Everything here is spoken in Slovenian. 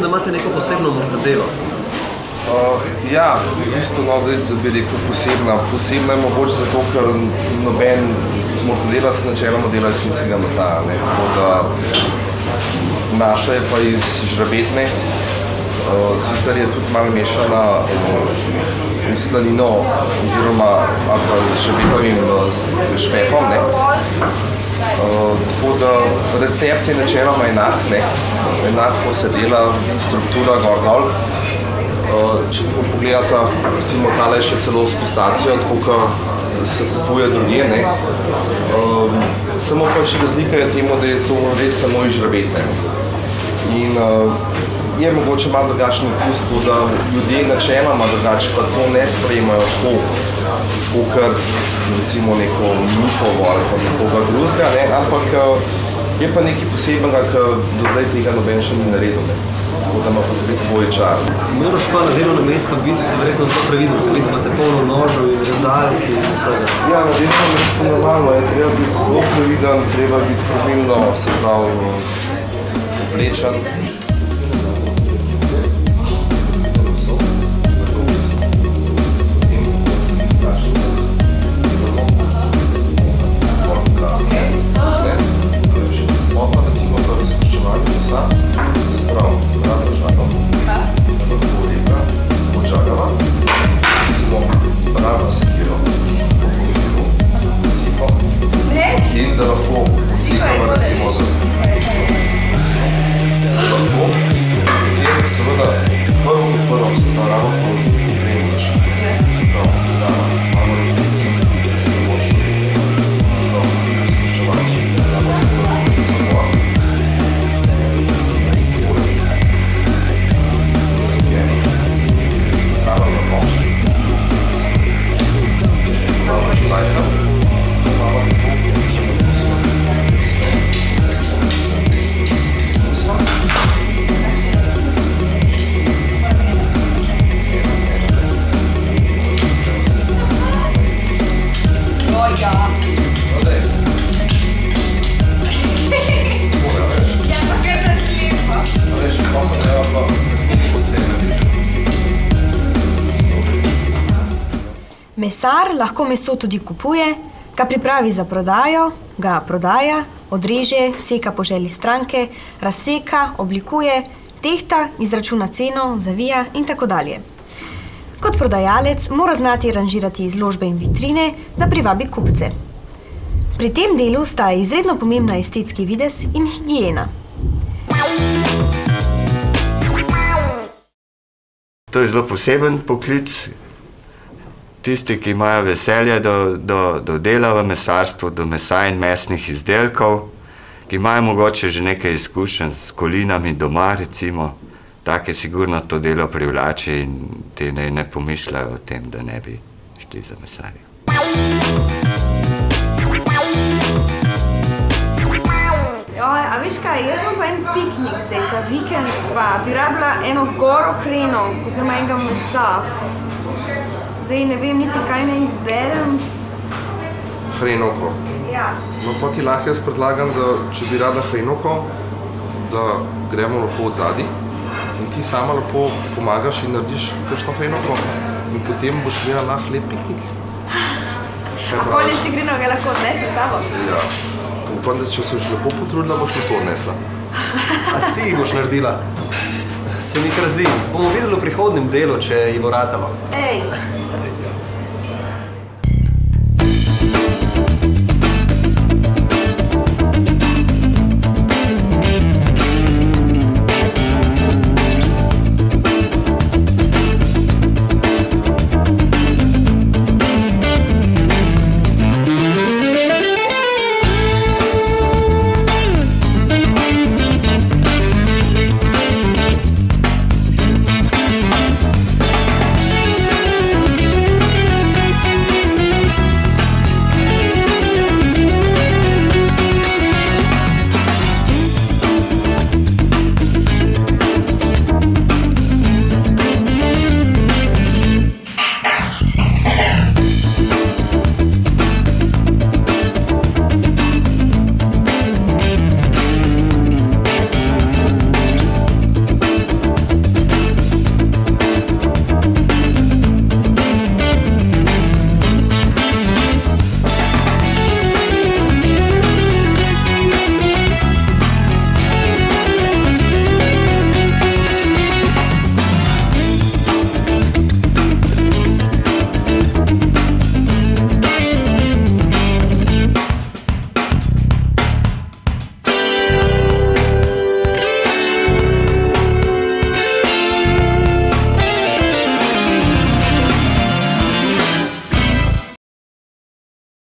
Da imate neko posebno mortadelo? Ja, v bistvu bi rekel posebna. Posebna je mogoče zato, ker noben mortadela se načeloma dela iz svinjskega mesa. Tako da naša je pa iz žrebetne. Sicer je tudi malo mešana s slanino oziroma z žrebetovim špehom. Tako da recept je načeloma enak, enako se dela struktura gor-dol. Če pogledate, recimo tale je še celo s pistacijo, tako kot se kupuje drugje. Samo pač razlika je temu, da je to res samo iz žrebetne. In je mogoče malo drugačen okus, tako da ljudje načeloma drugače pa to ne sprejemajo tako, kot recimo neko njihovo ali pa nekoga drugega, ampak je pa nekaj posebnega, ker do zdaj tega noben še ni naredil. Tako da ima pa spet svoj čar. Moraš pa na delovnem mestu biti verjetno zelo previden, ker vidim, imate polno nožev in rezalk in vsega. Ja, na delovnem mestu normalno je treba biti zelo previden, treba biti pravilno, se pravi, oblečen. Mesar lahko meso tudi kupuje, ga pripravi za prodajo, ga prodaja, odreže, seka po želji stranke, razseka, oblikuje, tehta, izračuna ceno, zavija in tako dalje. Kot prodajalec mora znati ranžirati izložbe in vitrine, da privabi kupce. Pri tem delu sta izredno pomembna estetski videz in higiena. To je zelo poseben poklic. Tisti, ki imajo veselje do dela v mesarstvu, do mesa in mesnih izdelkov, ki imajo mogoče že nekaj izkušenj s kolinami doma, recimo, take sigurno to delo privlači in ti ne pomišljajo o tem, da ne bi šli za mesarja. A veš kaj, jaz imam pa en piknik zdaj, ta vikend, pa bi rabila eno goro hrenov, oziroma enega mesa. Zdaj ne vem niti, kaj ne izberem. Hrenovko. Ja. No, pa ti lahko jaz predlagam, da če bi rada hrenovko, da gremo lepo od zadaj in ti sama lepo pomagaš in narediš kakšno hrenovko in potem boš imela lahko lep piknik. A potem jaz ti hrenovke lahko odnesem s sabo? Ja. Upam, da če se že lepo potrudila, boš lepo odnesla. A ti boš naredila? Se mi kar zdi. Bomo videli v prihodnem delu, če ji bo ratalo. Ej!